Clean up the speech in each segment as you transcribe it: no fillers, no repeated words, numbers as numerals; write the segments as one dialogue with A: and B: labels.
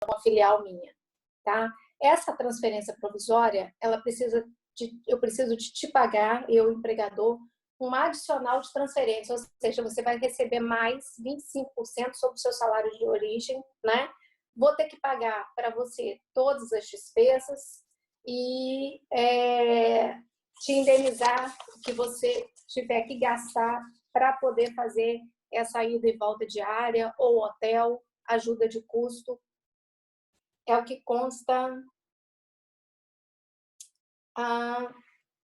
A: uma filial minha, tá? Essa transferência provisória, eu preciso de te pagar, eu, empregador, um adicional de transferência, ou seja, você vai receber mais 25% sobre o seu salário de origem, né? Vou ter que pagar para você todas as despesas e te indenizar o que você tiver que gastar para poder fazer essa ida e volta diária ou hotel, ajuda de custo. É o que consta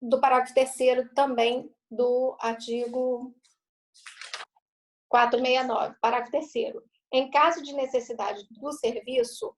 A: do parágrafo 3º também do artigo 469, parágrafo 3º. Em caso de necessidade do serviço,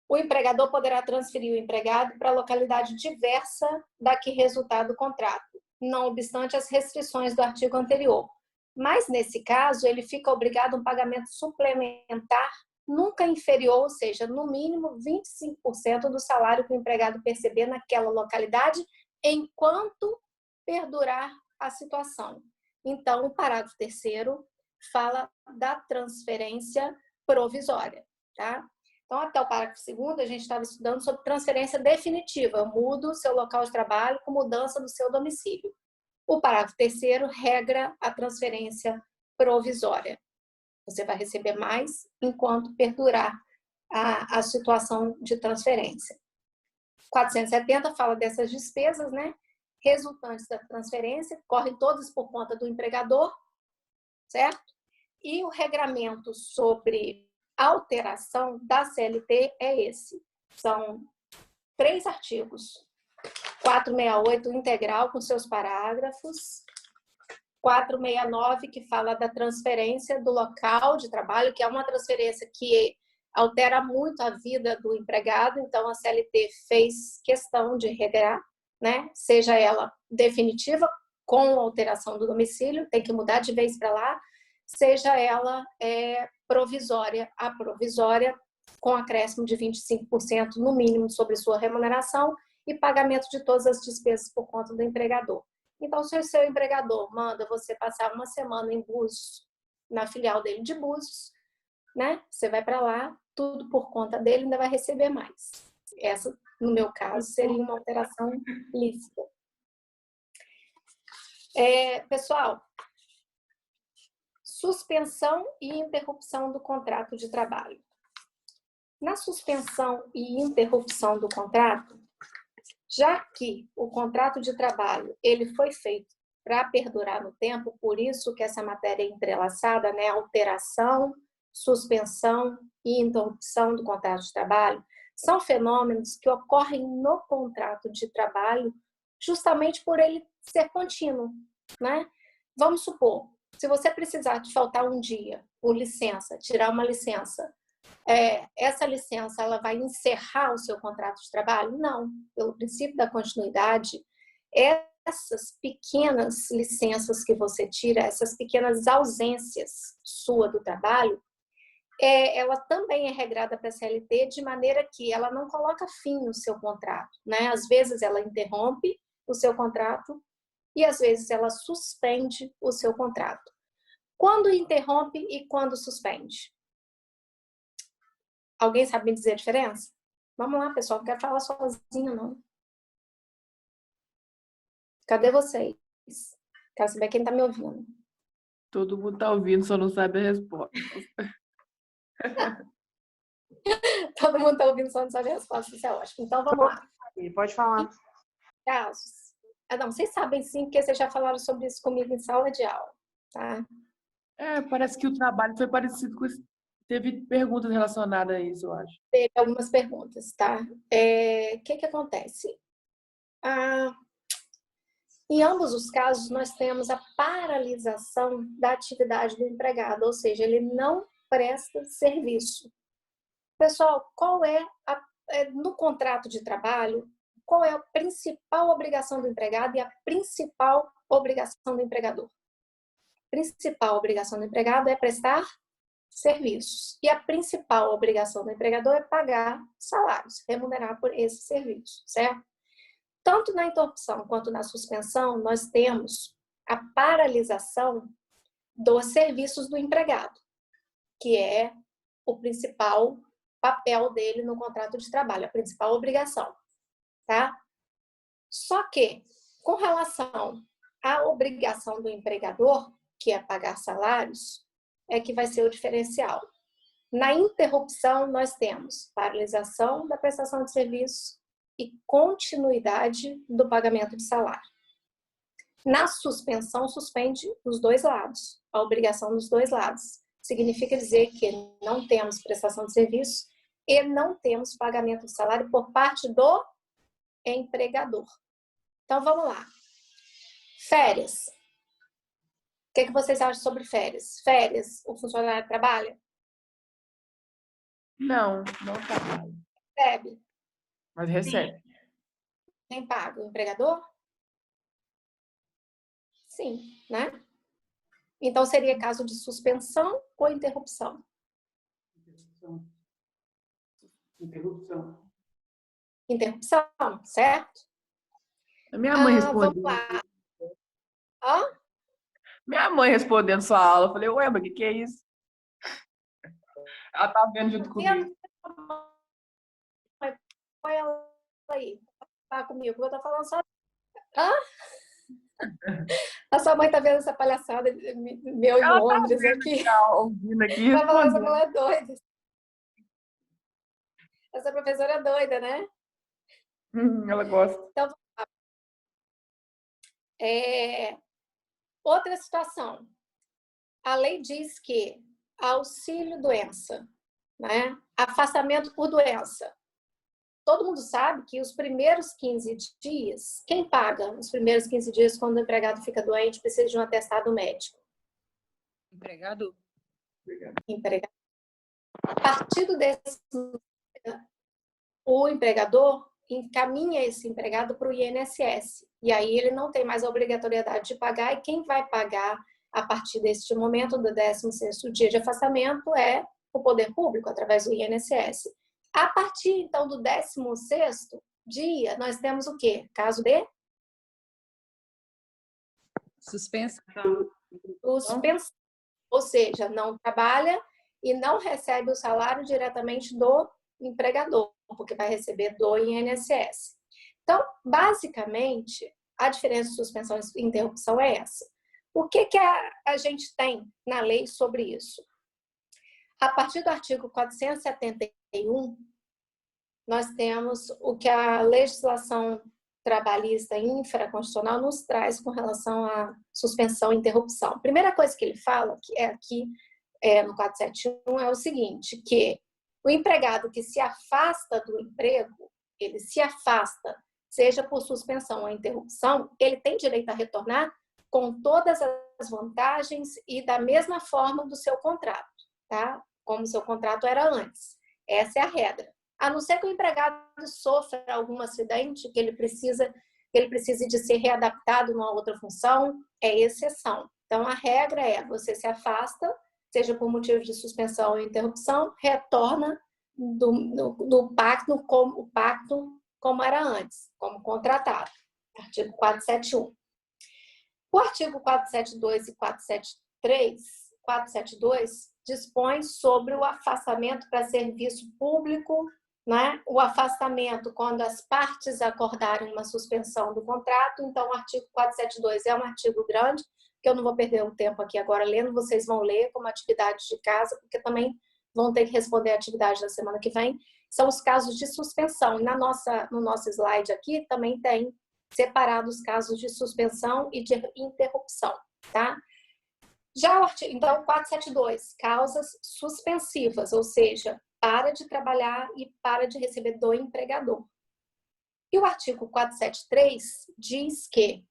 A: o empregador poderá transferir o empregado para localidade diversa da que resultar do contrato, não obstante as restrições do artigo anterior. Mas, nesse caso, ele fica obrigado a um pagamento suplementar nunca inferior, ou seja, no mínimo 25% do salário que o empregado perceber naquela localidade, enquanto perdurar a situação. Então, o parágrafo 3º fala da transferência provisória, tá? Então, até o parágrafo 2º, a gente estava estudando sobre transferência definitiva. Eu mudo o seu local de trabalho com mudança do seu domicílio. O parágrafo 3º regra a transferência provisória. Você vai receber mais enquanto perdurar a situação de transferência. 470 fala dessas despesas, né? Resultantes da transferência, correm todas por conta do empregador, certo? E o regramento sobre alteração da CLT é esse. São 3 artigos. 468 integral com seus parágrafos. 469 que fala da transferência do local de trabalho, que é uma transferência que altera muito a vida do empregado, então a CLT fez questão de regrar, né? Seja ela definitiva, com alteração do domicílio, tem que mudar de vez para lá, seja ela provisória, a provisória, com acréscimo de 25% no mínimo sobre sua remuneração e pagamento de todas as despesas por conta do empregador. Então, se o seu empregador manda você passar uma semana em Búzios, na filial dele de Búzios, né? Você vai para lá, tudo por conta dele, ainda vai receber mais. Essa, no meu caso, seria uma alteração lícita. Pessoal, suspensão e interrupção do contrato de trabalho. Na suspensão e interrupção do contrato, já que o contrato de trabalho ele foi feito para perdurar no tempo, por isso que essa matéria é entrelaçada, né? Alteração, suspensão e interrupção do contrato de trabalho, são fenômenos que ocorrem no contrato de trabalho justamente por ele ser contínuo, né? Vamos supor, se você precisar de faltar um dia por licença, tirar uma licença, essa licença ela vai encerrar o seu contrato de trabalho? Não. Pelo princípio da continuidade, essas pequenas licenças que você tira, essas pequenas ausências sua do trabalho, ela também é regrada para a CLT de maneira que ela não coloca fim no seu contrato, né? Às vezes ela interrompe o seu contrato e às vezes ela suspende o seu contrato. Quando interrompe e quando suspende? Alguém sabe me dizer a diferença? Vamos lá, pessoal, não quero falar sozinho, não. Cadê vocês? Quero saber quem está me ouvindo.
B: Todo mundo está ouvindo, só não sabe a resposta.
A: Todo mundo está ouvindo, só não sabe a resposta. Isso é ótimo. Então, vamos lá.
C: Pode falar.
A: Casos. Não, vocês sabem sim, porque vocês já falaram sobre isso comigo em sala de aula, tá?
B: Parece que o trabalho foi parecido com isso. Teve perguntas relacionadas a isso, eu acho.
A: Teve algumas perguntas, tá? Que acontece? Em ambos os casos, nós temos a paralisação da atividade do empregado, ou seja, ele não presta serviço. Pessoal, no contrato de trabalho, qual é a principal obrigação do empregado e a principal obrigação do empregador? A principal obrigação do empregado é prestar serviços. E a principal obrigação do empregador é pagar salários, remunerar por esse serviço, certo? Tanto na interrupção quanto na suspensão, nós temos a paralisação dos serviços do empregado, que é o principal papel dele no contrato de trabalho, a principal obrigação, tá? Só que, com relação à obrigação do empregador, que é pagar salários, é que vai ser o diferencial. Na interrupção, nós temos paralisação da prestação de serviço e continuidade do pagamento de salário. Na suspensão, suspende os dois lados, a obrigação dos dois lados. Significa dizer que não temos prestação de serviço e não temos pagamento de salário por parte do empregador. Então, vamos lá. Férias. O que vocês acham sobre férias? Férias, o funcionário trabalha?
B: Não trabalha.
A: Recebe?
B: Mas recebe.
A: Quem paga? O empregador? Sim, né? Então, seria caso de suspensão ou interrupção?
B: Interrupção.
A: Interrupção, certo?
B: A minha mãe
A: Vamos
B: respondeu.
A: lá. Ó,
B: Minha mãe respondendo sua aula. Eu falei, ué, mas o que é isso? Ela tá vendo junto comigo.
A: põe ela aí. Tá comigo. Eu tô falando só. Hã? A sua mãe tá vendo essa palhaçada meu em
B: Ela tá
A: Londres
B: vendo
A: aqui.
B: tá ouvindo aqui.
A: Vai falar, essa
B: Respondendo.
A: mulher é doida. Essa professora é doida, né?
B: Ela gosta.
A: Então, outra situação. A lei diz que auxílio-doença, né? Afastamento por doença. Todo mundo sabe que os primeiros 15 dias, quem paga os primeiros 15 dias quando o empregado fica doente, precisa de um atestado médico?
C: Empregado?
A: Empregado. A partir do décimo, o empregador encaminha esse empregado para o INSS. E aí ele não tem mais a obrigatoriedade de pagar, e quem vai pagar a partir deste momento, do 16º dia de afastamento, é o poder público, através do INSS. A partir, então, do 16º dia, nós temos o quê? Caso de
C: Suspensão.
A: suspensão. Ou seja, não trabalha e não recebe o salário diretamente do empregador, porque vai receber do INSS. Então, basicamente, a diferença de suspensão e interrupção é essa. O que a gente tem na lei sobre isso? A partir do artigo 471, nós temos o que a legislação trabalhista infraconstitucional nos traz com relação à suspensão e interrupção. A primeira coisa que ele fala, que é aqui no 471, é o seguinte, que o empregado que se afasta do emprego, ele se afasta, seja por suspensão ou interrupção, ele tem direito a retornar com todas as vantagens e da mesma forma do seu contrato, tá? Como o seu contrato era antes. Essa é a regra. A não ser que o empregado sofra algum acidente que ele precise de ser readaptado numa outra função, é exceção. Então, a regra é, você se afasta, seja por motivo de suspensão ou interrupção, retorna do pacto como era antes, como contratado. Artigo 471. O artigo 472 e 472 dispõe sobre o afastamento para serviço público, né? O afastamento quando as partes acordarem uma suspensão do contrato. Então, o artigo 472 é um artigo grande, que eu não vou perder o tempo aqui agora lendo, vocês vão ler como atividade de casa, porque também vão ter que responder a atividade da semana que vem. São os casos de suspensão. No nosso slide aqui também tem separado os casos de suspensão e de interrupção, tá? Já o artigo, então, 472, causas suspensivas, ou seja, para de trabalhar e para de receber do empregador. E o artigo 473 diz que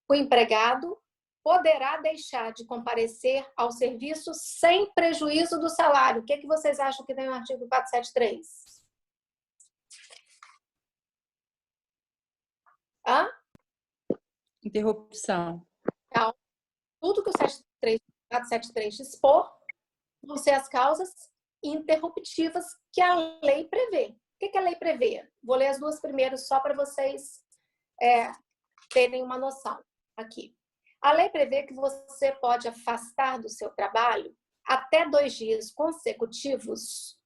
A: o empregado poderá deixar de comparecer ao serviço sem prejuízo do salário. O que vocês acham que tem no artigo 473? Hã?
C: Interrupção.
A: Então, tudo que o 473 dispor vão ser as causas interruptivas que a lei prevê. O que a lei prevê? Vou ler as duas primeiras só para vocês terem uma noção aqui. A lei prevê que você pode afastar do seu trabalho até 2 dias consecutivos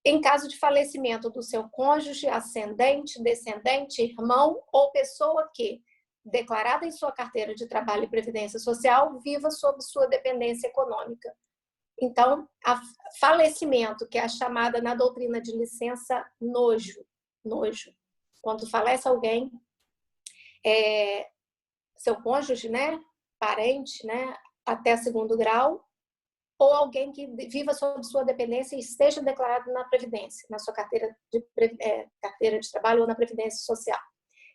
A: em caso de falecimento do seu cônjuge, ascendente, descendente, irmão ou pessoa que, declarada em sua carteira de trabalho e previdência social, viva sob sua dependência econômica. Então, falecimento, que é a chamada na doutrina de licença nojo. Quando falece alguém, seu cônjuge, né, parente, né, até segundo grau, ou alguém que viva sob sua dependência e esteja declarado na Previdência, na sua carteira de trabalho ou na Previdência Social.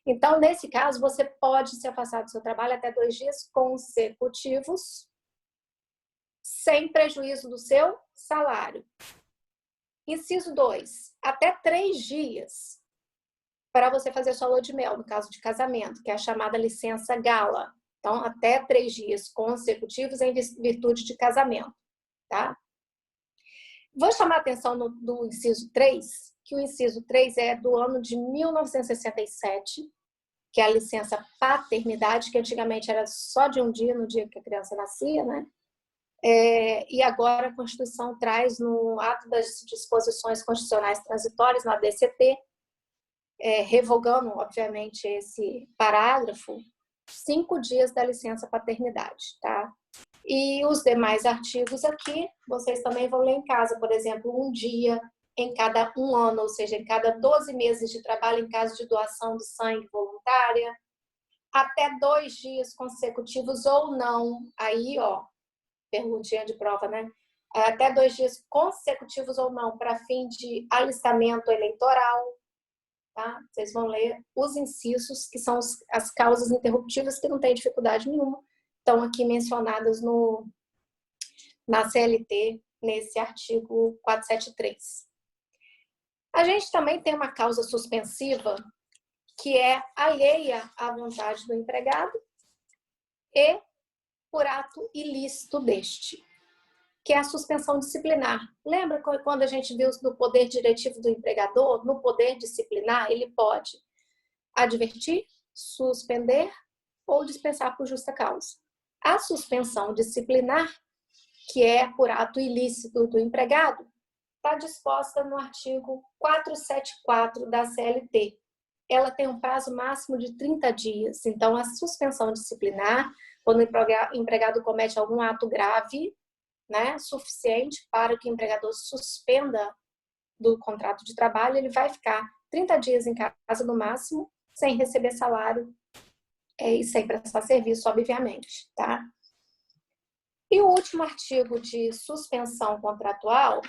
A: Então, nesse caso, você pode se afastar do seu trabalho até 2 dias consecutivos, sem prejuízo do seu salário. Inciso 2, até 3 dias para você fazer sua lua de mel, no caso de casamento, que é a chamada licença gala. Então, até 3 dias consecutivos em virtude de casamento. Tá? Vou chamar a atenção do inciso 3, que o inciso 3 é do ano de 1967, que é a licença paternidade, que antigamente era só de um dia, no dia que a criança nascia, né? E agora a Constituição traz no ato das disposições constitucionais transitórias, na DCT, revogando, obviamente, esse parágrafo, 5 dias da licença paternidade, tá? E os demais artigos aqui, vocês também vão ler em casa, por exemplo, 1 dia em cada 1 ano, ou seja, em cada 12 meses de trabalho em caso de doação de sangue voluntária, até 2 dias consecutivos ou não, aí, ó, perguntinha de prova, né? Até 2 dias consecutivos ou não, para fim de alistamento eleitoral, tá? Vocês vão ler os incisos, que são as causas interruptivas, que não tem dificuldade nenhuma, estão aqui mencionadas na CLT, nesse artigo 473. A gente também tem uma causa suspensiva que é alheia à vontade do empregado e por ato ilícito deste, que é a suspensão disciplinar. Lembra quando a gente viu do poder diretivo do empregador? No poder disciplinar, ele pode advertir, suspender ou dispensar por justa causa. A suspensão disciplinar, que é por ato ilícito do empregado, está disposta no artigo 474 da CLT. Ela tem um prazo máximo de 30 dias. Então, a suspensão disciplinar, quando o empregado comete algum ato grave, né, suficiente para que o empregador suspenda do contrato de trabalho, ele vai ficar 30 dias em casa no máximo, sem receber salário e sem prestar serviço, obviamente, tá? E o último artigo de suspensão contratual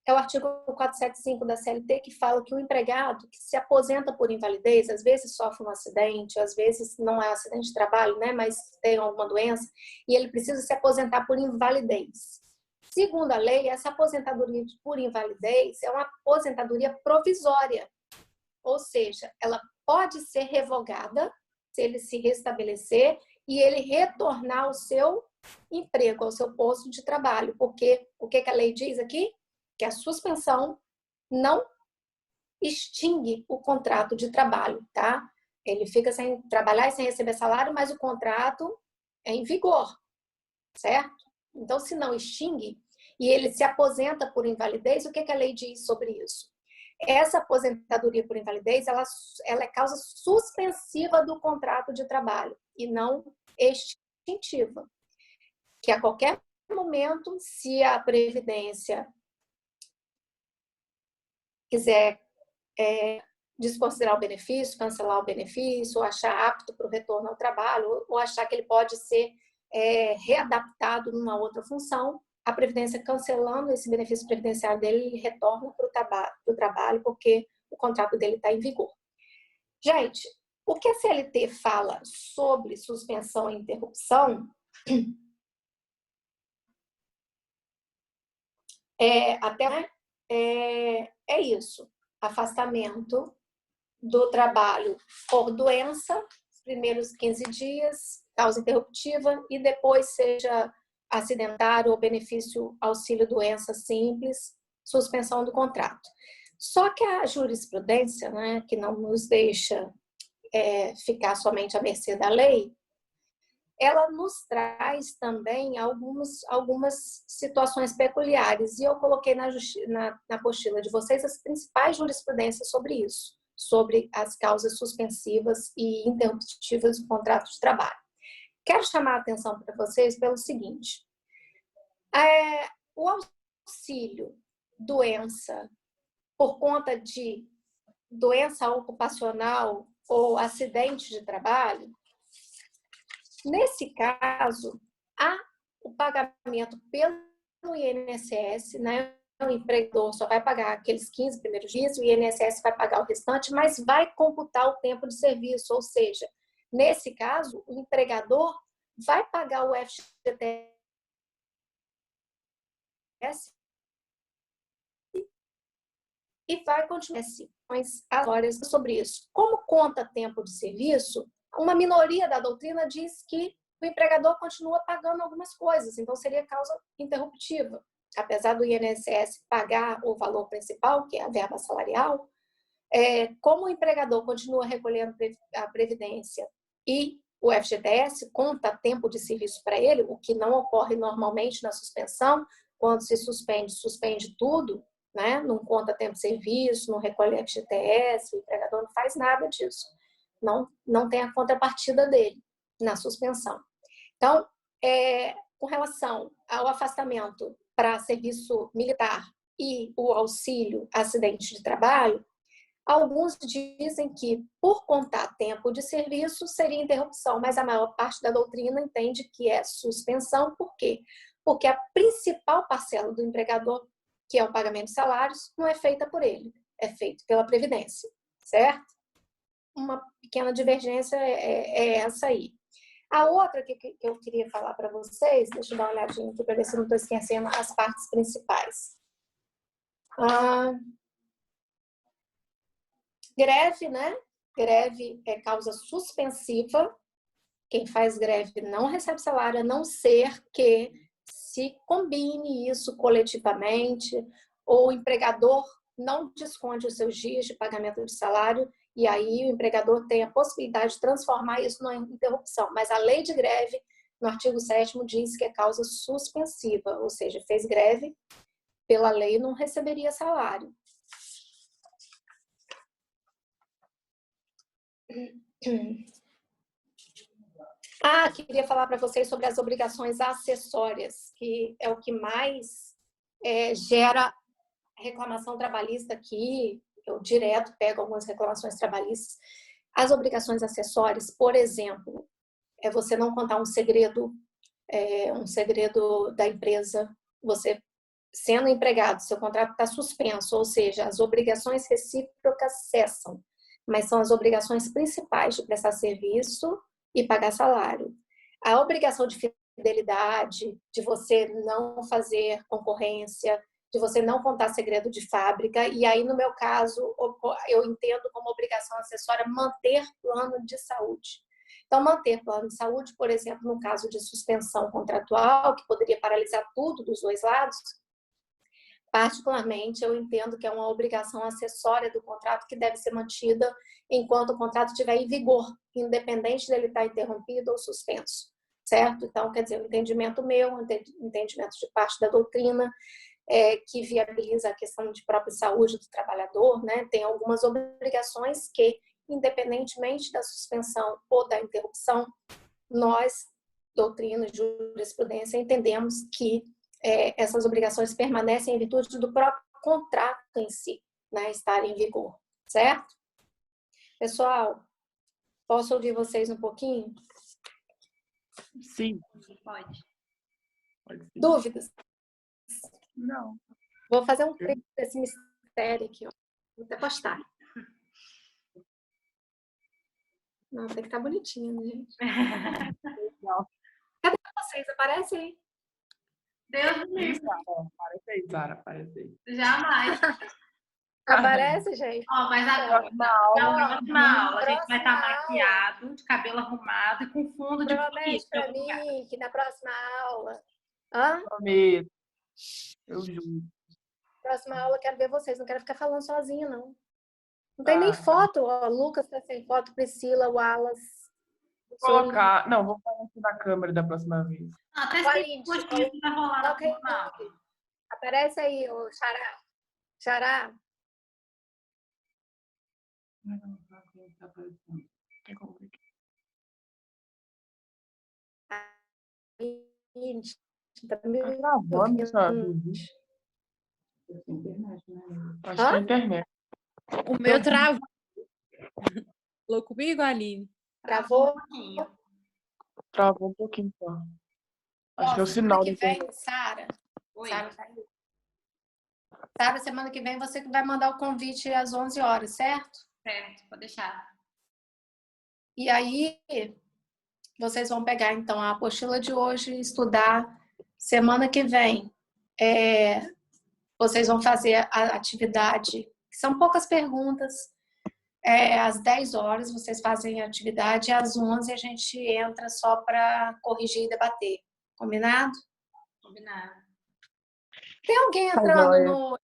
A: é o artigo 475 da CLT, que fala que o empregado que se aposenta por invalidez, às vezes sofre um acidente, às vezes não é um acidente de trabalho, né, mas tem alguma doença, e ele precisa se aposentar por invalidez. Segundo a lei, essa aposentadoria por invalidez é uma aposentadoria provisória, ou seja, ela pode ser revogada se ele se restabelecer e ele retornar ao seu emprego, ao seu posto de trabalho, porque o que a lei diz aqui? Que a suspensão não extingue o contrato de trabalho, tá? Ele fica sem trabalhar e sem receber salário, mas o contrato é em vigor, certo? Então, se não extingue e ele se aposenta por invalidez, o que a lei diz sobre isso? Essa aposentadoria por invalidez, ela é causa suspensiva do contrato de trabalho e não extintiva. Que a qualquer momento, se a Previdência quiser desconsiderar o benefício, cancelar o benefício, ou achar apto para o retorno ao trabalho, ou achar que ele pode ser readaptado numa outra função, a Previdência, cancelando esse benefício previdenciário dele, ele retorna para o trabalho, porque o contrato dele está em vigor. Gente, o que a CLT fala sobre suspensão e interrupção é isso: afastamento do trabalho por doença, os primeiros 15 dias, causa interruptiva, e depois seja acidentário ou benefício auxílio doença simples, suspensão do contrato. Só que a jurisprudência, né, que não nos deixa ficar somente à mercê da lei, ela nos traz também algumas situações peculiares. E eu coloquei na apostila de vocês as principais jurisprudências sobre isso, sobre as causas suspensivas e interruptivas do contrato de trabalho. Quero chamar a atenção para vocês pelo seguinte. O auxílio doença por conta de doença ocupacional ou acidente de trabalho, nesse caso, há o pagamento pelo INSS, né? O empregador só vai pagar aqueles 15 primeiros dias, o INSS vai pagar o restante, mas vai computar o tempo de serviço, ou seja, nesse caso, o empregador vai pagar o FGTS e vai continuar as horas sobre isso. Como conta tempo de serviço, uma minoria da doutrina diz que o empregador continua pagando algumas coisas, então seria causa interruptiva. Apesar do INSS pagar o valor principal, que é a verba salarial, como o empregador continua recolhendo a previdência e o FGTS conta tempo de serviço para ele, o que não ocorre normalmente na suspensão, quando se suspende tudo, né? Não conta tempo de serviço, não recolhe FGTS, o empregador não faz nada disso. Não tem a contrapartida dele na suspensão. Então, com relação ao afastamento para serviço militar e o auxílio acidente de trabalho, alguns dizem que, por contar tempo de serviço, seria interrupção, mas a maior parte da doutrina entende que é suspensão. Por quê? Porque a principal parcela do empregador, que é o pagamento de salários, não é feita por ele, é feito pela Previdência, certo? Uma pequena divergência é essa aí. A outra que eu queria falar para vocês, deixa eu dar uma olhadinha aqui para ver se eu não estou esquecendo as partes principais. Greve, né? Greve é causa suspensiva. Quem faz greve não recebe salário, a não ser que se combine isso coletivamente, ou o empregador não desconte os seus dias de pagamento de salário, e aí o empregador tem a possibilidade de transformar isso numa interrupção. Mas a lei de greve, no artigo 7º, diz que é causa suspensiva, ou seja, fez greve, pela lei não receberia salário. Queria falar para vocês sobre as obrigações acessórias, que é o que mais gera reclamação trabalhista aqui. Eu direto pego algumas reclamações trabalhistas. As obrigações acessórias, por exemplo, é você não contar um segredo da empresa, você sendo empregado, seu contrato está suspenso, ou seja, as obrigações recíprocas cessam, mas são as obrigações principais de prestar serviço e pagar salário. A obrigação de fidelidade, de você não fazer concorrência, de você não contar segredo de fábrica, e aí, no meu caso, eu entendo como obrigação acessória manter plano de saúde. Então, manter plano de saúde, por exemplo, no caso de suspensão contratual, que poderia paralisar tudo dos dois lados, particularmente, eu entendo que é uma obrigação acessória do contrato que deve ser mantida enquanto o contrato estiver em vigor, independente dele estar interrompido ou suspenso, certo? Então, quer dizer, o entendimento meu, o entendimento de parte da doutrina, que viabiliza a questão de própria saúde do trabalhador, né? Tem algumas obrigações que, independentemente da suspensão ou da interrupção, nós, doutrina e jurisprudência, entendemos que essas obrigações permanecem em virtude do próprio contrato em si, né, estar em vigor, certo? Pessoal, posso ouvir vocês um pouquinho?
B: Sim.
D: Pode.
A: Dúvidas?
B: Não.
A: Vou fazer um print desse mistério aqui, ó. Vou até postar. Não, tem que estar bonitinho, né, gente?
B: Não.
A: Cadê vocês? Aparecem aí.
D: Deus me livre.
B: Aparece aí, Sara, aparece aí.
D: Jamais.
A: Aparece, gente?
D: Mas agora, na próxima aula, a gente vai estar
A: aula.
D: maquiado, de cabelo arrumado e com fundo de
A: Promete para mim que na próxima aula...
B: Prometo. Eu juro.
A: Próxima aula eu quero ver vocês, não quero ficar falando sozinha, não. Não tem nem foto, ó. Lucas tá sem foto, Priscila, Wallace.
B: colocar. Não, vou falar aqui na câmera da próxima vez.
D: Até
A: Olha,
D: se depois que vai rolar na
A: coloca aí,
D: normal.
A: aparece aí, ô Xará. Xará, gente, tá me
B: Tá travando, sabe? Acho que é a internet.
C: O meu travou. Falou comigo, Aline?
A: Travou?
B: Travou um pouquinho só. Acho que é o
A: Ó,
B: sinal da
A: semana que
B: internet.
A: vem, Sara.
D: Oi.
A: Sara, tá aí. Sara, semana que vem você que vai mandar o convite às 11 horas, certo?
D: Certo, pode deixar.
A: E aí, vocês vão pegar, então, a apostila de hoje e estudar. Semana que vem, vocês vão fazer a atividade, que são poucas perguntas. Às 10 horas vocês fazem a atividade e às 11 a gente entra só para corrigir e debater. Combinado?
D: Combinado.
A: Tem alguém
B: Tá
A: entrando
B: joia.
A: no...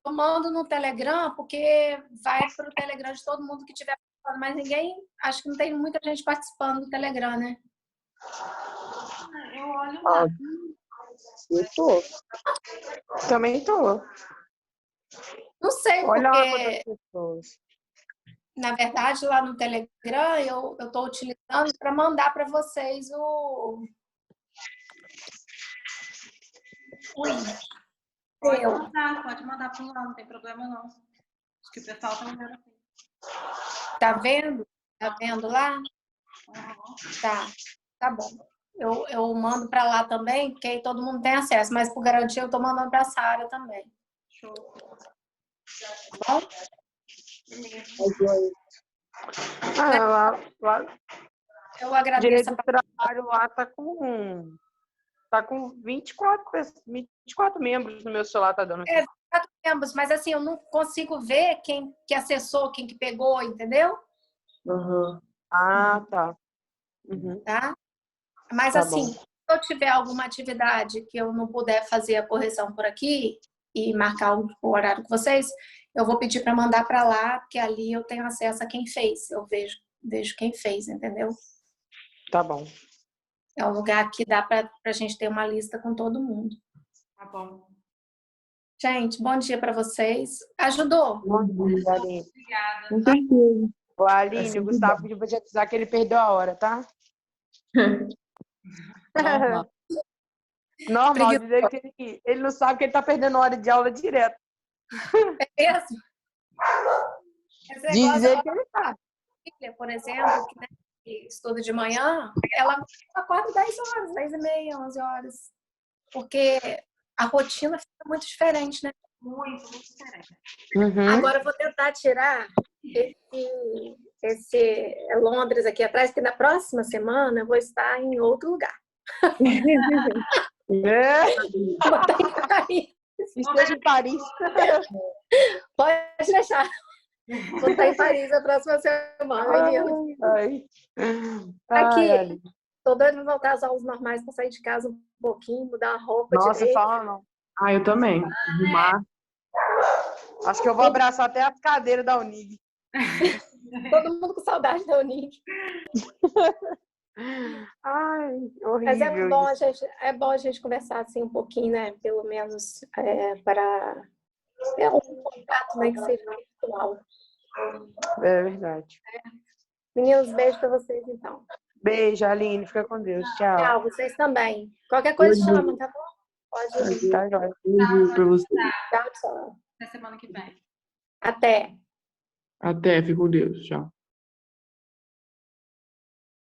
A: Eu mando no Telegram, porque vai para o Telegram de todo mundo que tiver participando, mas ninguém... Acho que não tem muita gente participando do Telegram, né?
D: Eu olho
E: Ó,
D: lá.
E: eu tô. Também tô.
A: Não sei,
E: Olha lá
A: porque,
E: quantas pessoas.
A: na verdade, lá no Telegram, eu estou utilizando para mandar para vocês o link.
D: Pode mandar para lá, não tem problema não. Acho que o pessoal tá vendo assim.
A: Tá vendo? Tá vendo lá?
D: Uhum.
A: Tá bom. Eu mando para lá também, porque aí todo mundo tem acesso, mas por garantia eu tô mandando para a Sara também.
D: Show.
A: Tá bom?
E: Lá,
A: Eu agradeço
E: direito
A: a
E: do trabalho lá tá com 24 membros no meu celular, tá dando.
A: 4 membros, mas assim, eu não consigo ver quem que acessou, quem que pegou, entendeu?
B: Uhum.
E: Ah, tá. Uhum.
A: Tá? Mas
E: Tá
A: assim,
E: bom.
A: se eu tiver alguma atividade que eu não puder fazer a correção por aqui e marcar o horário com vocês, eu vou pedir para mandar para lá, porque ali eu tenho acesso a quem fez. Eu vejo quem fez, entendeu?
E: Tá bom.
A: É um lugar que dá para a gente ter uma lista com todo mundo.
D: Tá bom.
A: Gente, bom dia para vocês. Ajudou?
E: Bom dia, Aline.
D: Obrigada.
B: Com certeza.
E: Ô, Aline,
B: É sempre
E: o Gustavo pediu pra te avisar que ele perdeu a hora, tá?
C: Normal.
E: Normal, dizer que ele não sabe que ele tá perdendo hora de aula direto.
A: É mesmo? Esse
E: Diz
A: negócio,
E: ele que ele tá.
A: filha, por exemplo, que, né, que estuda de manhã, ela acorda 10 horas, 10 e meia, 11 horas. Porque a rotina fica muito diferente, né?
D: Muito diferente.
E: Uhum.
A: Agora eu vou tentar tirar esse Londres aqui atrás, que na próxima semana eu vou estar em outro lugar.
E: É,
A: Vou estar em Paris.
E: esteja em Paris.
A: Pode deixar. Vou estar em Paris a próxima semana, menino.
E: Ai.
A: Aqui,
E: Ai, Aline.
A: tô doida pra voltar às aulas normais para sair de casa um pouquinho, mudar a roupa
E: Nossa,
A: direito.
E: fala não.
B: Ah, eu também. Arrumar.
E: Acho que eu vou abraçar até as cadeiras da Unig.
A: Todo mundo com saudade da Unig.
E: Ai, horrível.
A: Mas
E: isso.
A: é bom a gente conversar assim um pouquinho, né? Pelo menos para ter um contato, né? Que seja virtual.
E: É verdade.
A: Meninos, beijo para vocês então.
E: Beijo, Aline. Fica com Deus. Tchau.
A: Tchau, vocês também. Qualquer coisa chama, tá bom? Pode ir.
E: Tá jóia.
B: Beijo pra você.
A: Tchau, tchau.
D: Até semana que vem.
A: Até.
B: Até, fique com Deus. Tchau.